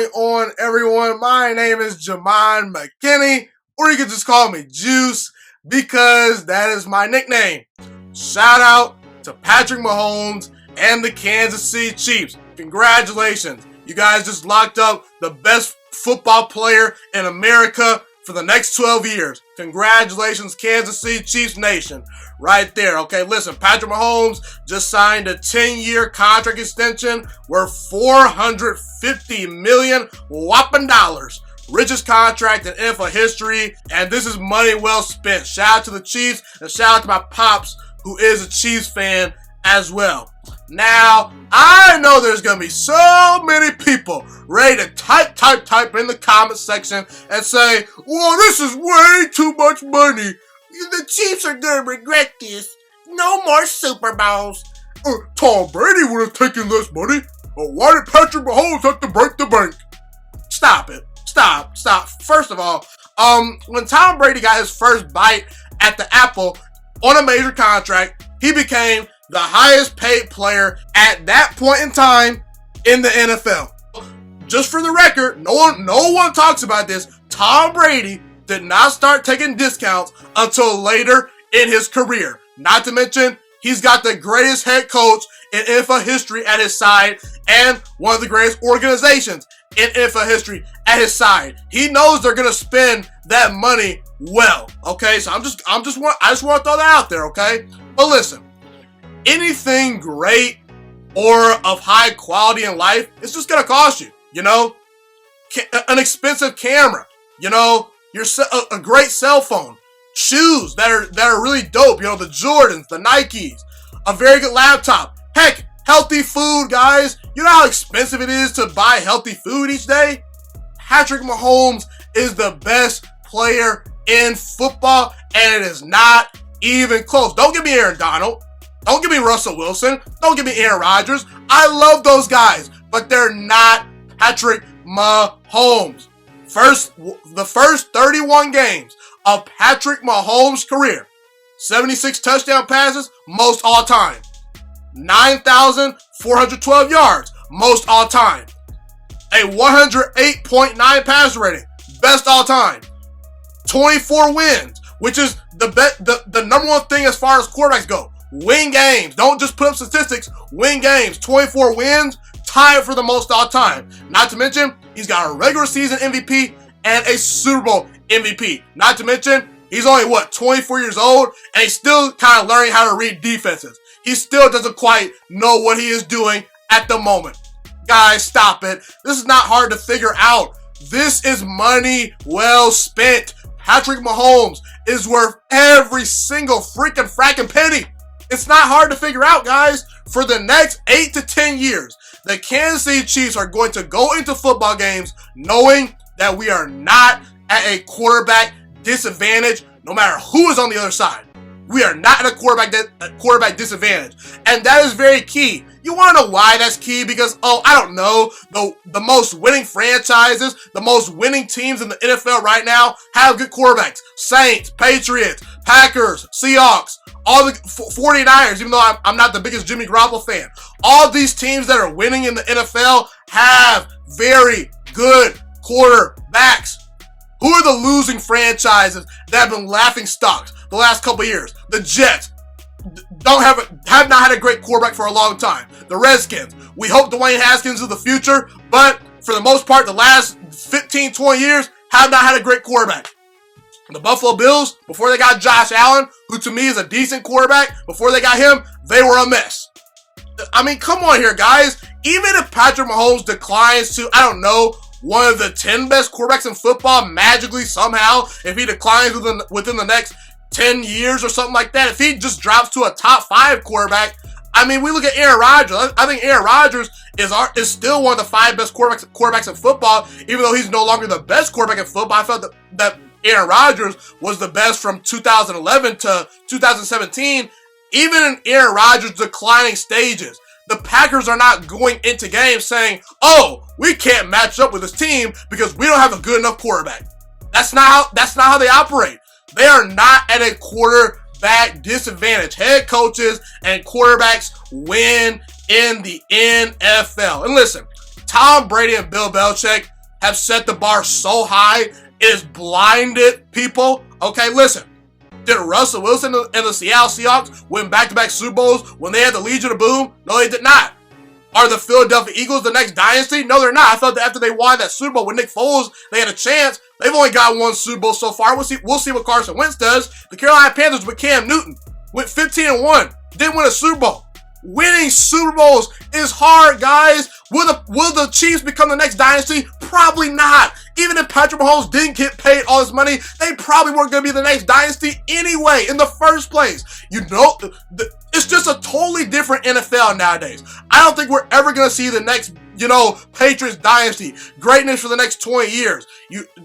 going on, everyone? My name is Jamon McKinney, or you can just call me Juice, because that is my nickname. Shout out to Patrick Mahomes and the Kansas City Chiefs. Congratulations. You guys just locked up the best football player in America for the next 12 years. Congratulations, Kansas City Chiefs Nation. Right there, okay? Listen, Patrick Mahomes just signed a 10-year contract extension worth $450 million whopping dollars. Richest contract in NFL history, and this is money well spent. Shout out to the Chiefs, and shout out to my pops, who is a Chiefs fan as well. Now, I know there's going to be so many people ready to type in the comment section and say, well, this is way too much money. The Chiefs are going to regret this. No more Super Bowls. Tom Brady would have taken less money. But why did Patrick Mahomes have to break the bank? Stop it. Stop. First of all, when Tom Brady got his first bite at the apple on a major contract, he became the highest paid player at that point in time in the NFL. Just for the record, no one talks about this. Tom Brady did not start taking discounts until later in his career. Not to mention, he's got the greatest head coach in NFL history at his side and one of the greatest organizations in NFL history at his side. He knows they're gonna spend that money well. Okay, so I just want to throw that out there. Okay, but listen, anything great or of high quality in life, it's just gonna cost you. You know, an expensive camera. You know, a great cell phone, shoes that are really dope. You know, the Jordans, the Nikes, a very good laptop. Heck, healthy food, guys. You know how expensive it is to buy healthy food each day? Patrick Mahomes is the best player in football, and it is not even close. Don't give me Aaron Donald. Don't give me Russell Wilson. Don't give me Aaron Rodgers. I love those guys, but they're not Patrick Mahomes. The first 31 games of Patrick Mahomes' career, 76 touchdown passes, most all time. 9,412 yards, most all time. A 108.9 passer rating, best all time. 24 wins, which is the number one thing as far as quarterbacks go. Win games. Don't just put up statistics. Win games. 24 wins, tied for the most all time. Not to mention, he's got a regular season MVP and a Super Bowl MVP. Not to mention, he's only, 24 years old, and he's still kind of learning how to read defenses. He still doesn't quite know what he is doing at the moment. Guys, stop it. This is not hard to figure out. This is money well spent. Patrick Mahomes is worth every single freaking fracking penny. It's not hard to figure out, guys. For the next 8 to 10 years, the Kansas City Chiefs are going to go into football games knowing that we are not at a quarterback disadvantage, no matter who is on the other side. We are not at a quarterback disadvantage. And that is very key. You want to know why that's key? Because, I don't know, the most winning franchises, the most winning teams in the NFL right now have good quarterbacks. Saints, Patriots, Packers, Seahawks, all the 49ers, even though I'm not the biggest Jimmy Garoppolo fan. All these teams that are winning in the NFL have very good quarterbacks. Who are the losing franchises that have been laughing stocks the last couple of years? The Jets have not had a great quarterback for a long time. The Redskins, we hope Dwayne Haskins is the future, but for the most part, the last 15, 20 years have not had a great quarterback. The Buffalo Bills, before they got Josh Allen, who to me is a decent quarterback, before they got him, they were a mess. I mean, come on here, guys. Even if Patrick Mahomes declines to, one of the 10 best quarterbacks in football magically somehow, if he declines within the next 10 years or something like that, if he just drops to a top 5 quarterback, we look at Aaron Rodgers. I think Aaron Rodgers is still one of the 5 best quarterbacks in football, even though he's no longer the best quarterback in football. I felt that Aaron Rodgers was the best from 2011 to 2017. Even in Aaron Rodgers' declining stages, the Packers are not going into games saying, we can't match up with this team because we don't have a good enough quarterback. That's not how they operate. They are not at a quarterback disadvantage. Head coaches and quarterbacks win in the NFL. And listen, Tom Brady and Bill Belichick have set the bar so high, it has blinded people. Okay, listen. Did Russell Wilson and the Seattle Seahawks win back-to-back Super Bowls when they had the Legion of Boom? No, they did not. Are the Philadelphia Eagles the next dynasty? No, they're not. I thought that after they won that Super Bowl with Nick Foles, they had a chance. They've only got one Super Bowl so far. We'll see what Carson Wentz does. The Carolina Panthers with Cam Newton went 15-1. Didn't win a Super Bowl. Winning Super Bowls is hard, guys. Will the Chiefs become the next dynasty? Probably not. Even if Patrick Mahomes didn't get paid all this money, they probably weren't going to be the next dynasty anyway in the first place. You know, it's just a totally different NFL nowadays. I don't think we're ever going to see the next, Patriots dynasty, greatness for the next 20 years.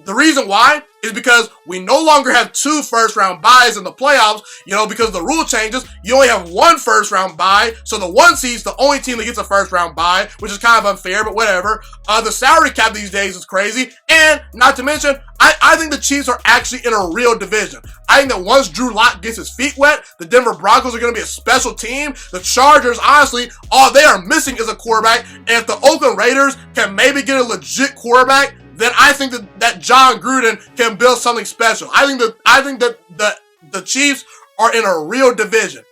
The reason why is because we no longer have 2 first-round byes in the playoffs, because the rule changes. You only have 1 first-round bye, so the 1 seed's the only team that gets a first-round bye, which is kind of unfair, but whatever. The salary cap these days is crazy, and not to mention, I think the Chiefs are actually in a real division. I think that once Drew Lock gets his feet wet, the Denver Broncos are going to be a special team. The Chargers, honestly, all they are missing is a quarterback, and if the Oakland Raiders can maybe get a legit quarterback, then I think that John Gruden can build something special. I think that the Chiefs are in a real division.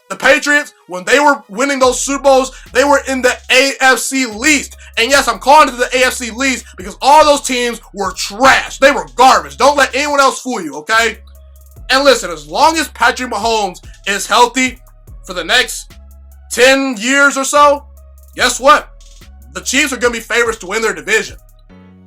The Patriots, when they were winning those Super Bowls, they were in the AFC least. And yes, I'm calling it the AFC least because all those teams were trash. They were garbage. Don't let anyone else fool you, okay? And listen, as long as Patrick Mahomes is healthy for the next 10 years or so, guess what? The Chiefs are going to be favorites to win their division.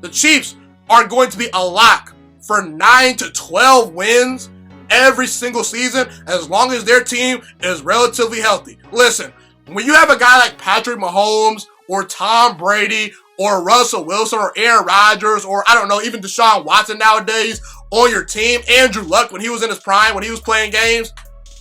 The Chiefs are going to be a lock for 9 to 12 wins every single season as long as their team is relatively healthy. Listen, when you have a guy like Patrick Mahomes or Tom Brady or Russell Wilson or Aaron Rodgers or, I don't know, even Deshaun Watson nowadays on your team, Andrew Luck when he was in his prime, when he was playing games,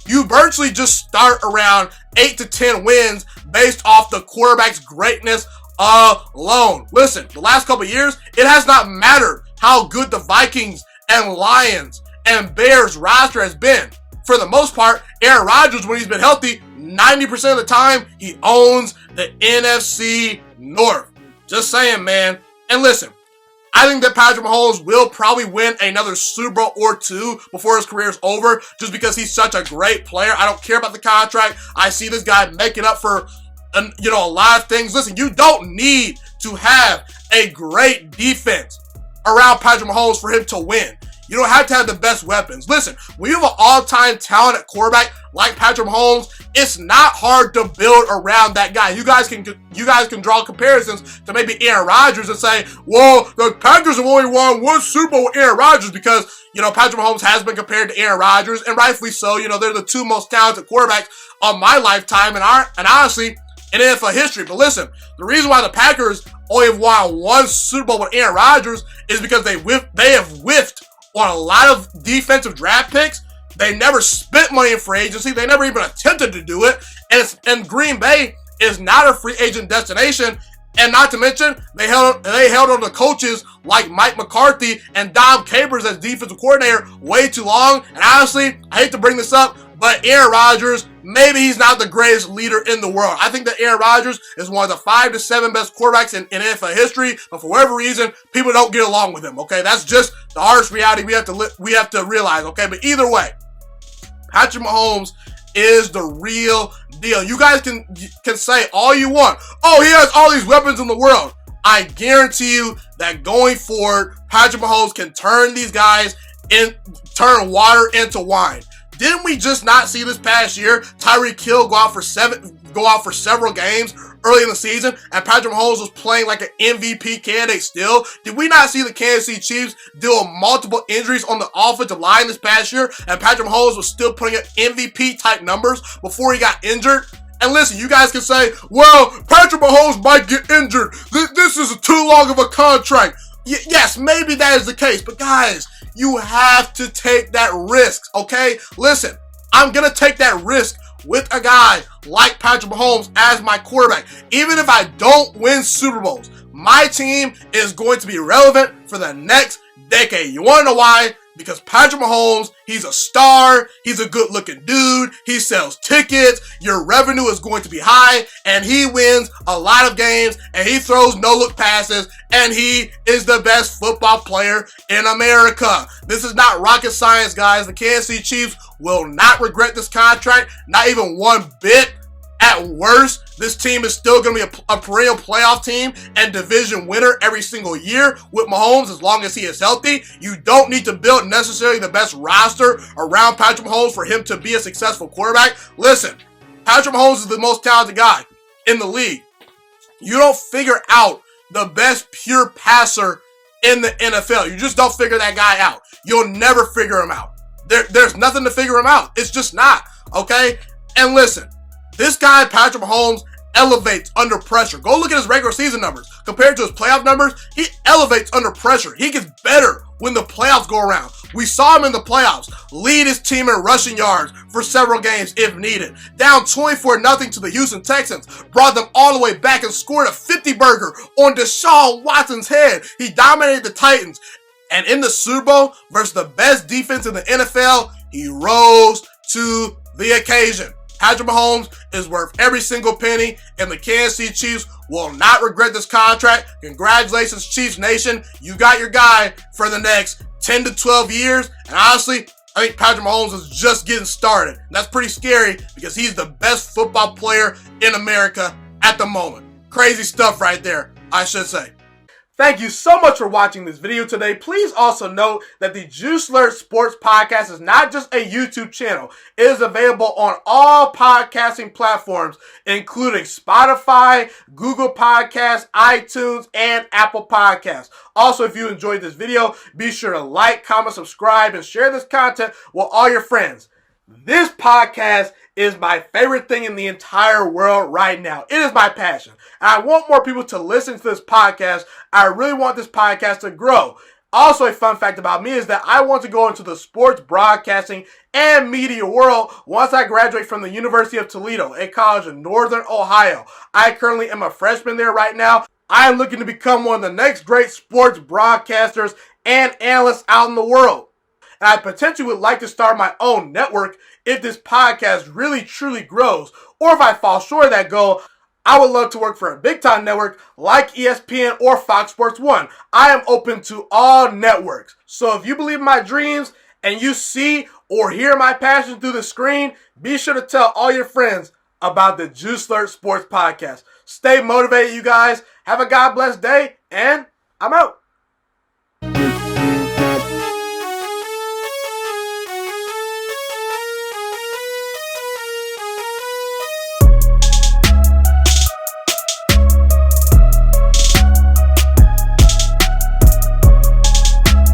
you virtually just start around 8 to 10 wins based off the quarterback's greatness alone. Listen, the last couple of years, it has not mattered how good the Vikings and Lions and Bears roster has been. For the most part, Aaron Rodgers, when he's been healthy, 90% of the time, he owns the NFC North. Just saying, man. And listen, I think that Patrick Mahomes will probably win another Super Bowl or 2 before his career is over, just because he's such a great player. I don't care about the contract. I see this guy making up for a lot of things. Listen, you don't need to have a great defense around Patrick Mahomes for him to win. You don't have to have the best weapons. Listen, when you have an all-time talented quarterback like Patrick Mahomes, it's not hard to build around that guy. You guys can draw comparisons to maybe Aaron Rodgers and say, well, the Packers have only won 1 Super Bowl with Aaron Rodgers because, Patrick Mahomes has been compared to Aaron Rodgers, and rightfully so. They're the 2 most talented quarterbacks of my lifetime, and honestly, in NFL history. But listen, the reason why the Packers only have won 1 Super Bowl with Aaron Rodgers is because they have whiffed on a lot of defensive draft picks. They never spent money in free agency. They never even attempted to do it. And Green Bay is not a free agent destination. And not to mention, they held on to coaches like Mike McCarthy and Dom Capers as defensive coordinator way too long. And honestly, I hate to bring this up, but Aaron Rodgers, maybe he's not the greatest leader in the world. I think that Aaron Rodgers is one of the 5 to 7 best quarterbacks in NFL history, but for whatever reason, people don't get along with him, okay? That's just the harsh reality we have to realize, okay? But either way, Patrick Mahomes is the real deal. You guys can say all you want. Oh, he has all these weapons in the world. I guarantee you that going forward, Patrick Mahomes can turn these guys turn water into wine. Didn't we just not see this past year Tyreek Hill go out for several games early in the season, and Patrick Mahomes was playing like an MVP candidate still? Did we not see the Kansas City Chiefs deal with multiple injuries on the offensive line this past year, and Patrick Mahomes was still putting up MVP-type numbers before he got injured? And listen, you guys can say, well, Patrick Mahomes might get injured. This is too long of a contract. Yes, maybe that is the case, but guys, you have to take that risk, okay? Listen, I'm going to take that risk with a guy like Patrick Mahomes as my quarterback. Even if I don't win Super Bowls, my team is going to be relevant for the next decade. You want to know why? Because Patrick Mahomes, he's a star, he's a good-looking dude, he sells tickets, your revenue is going to be high, and he wins a lot of games, and he throws no-look passes, and he is the best football player in America. This is not rocket science, guys. The Kansas City Chiefs will not regret this contract, not even one bit. At worst, this team is still going to be a perennial playoff team and division winner every single year with Mahomes as long as he is healthy. You don't need to build necessarily the best roster around Patrick Mahomes for him to be a successful quarterback. Listen, Patrick Mahomes is the most talented guy in the league. You don't figure out the best pure passer in the NFL. You just don't figure that guy out. You'll never figure him out. There's nothing to figure him out. It's just not, okay? And listen, this guy, Patrick Mahomes, elevates under pressure. Go look at his regular season numbers. Compared to his playoff numbers, he elevates under pressure. He gets better when the playoffs go around. We saw him in the playoffs lead his team in rushing yards for several games if needed. Down 24-0 to the Houston Texans, brought them all the way back and scored a 50-burger on Deshaun Watson's head. He dominated the Titans. And in the Super Bowl versus the best defense in the NFL, he rose to the occasion. Patrick Mahomes is worth every single penny, and the Kansas City Chiefs will not regret this contract. Congratulations, Chiefs Nation. You got your guy for the next 10 to 12 years. And honestly, I think Patrick Mahomes is just getting started. And that's pretty scary because he's the best football player in America at the moment. Crazy stuff right there, I should say. Thank you so much for watching this video today. Please also note that the Juiciest Sports Podcast is not just a YouTube channel. It is available on all podcasting platforms, including Spotify, Google Podcasts, iTunes, and Apple Podcasts. Also, if you enjoyed this video, be sure to like, comment, subscribe, and share this content with all your friends. This podcast is my favorite thing in the entire world right now. It is my passion. And I want more people to listen to this podcast. I really want this podcast to grow. Also, a fun fact about me is that I want to go into the sports broadcasting and media world once I graduate from the University of Toledo, a college in Northern Ohio. I currently am a freshman there right now. I am looking to become one of the next great sports broadcasters and analysts out in the world. And I potentially would like to start my own network if this podcast really truly grows. Or if I fall short of that goal, I would love to work for a big time network like ESPN or Fox Sports 1. I am open to all networks. So if you believe in my dreams and you see or hear my passion through the screen, be sure to tell all your friends about the Juiciest Sports Podcast. Stay motivated, you guys. Have a God bless day, and I'm out.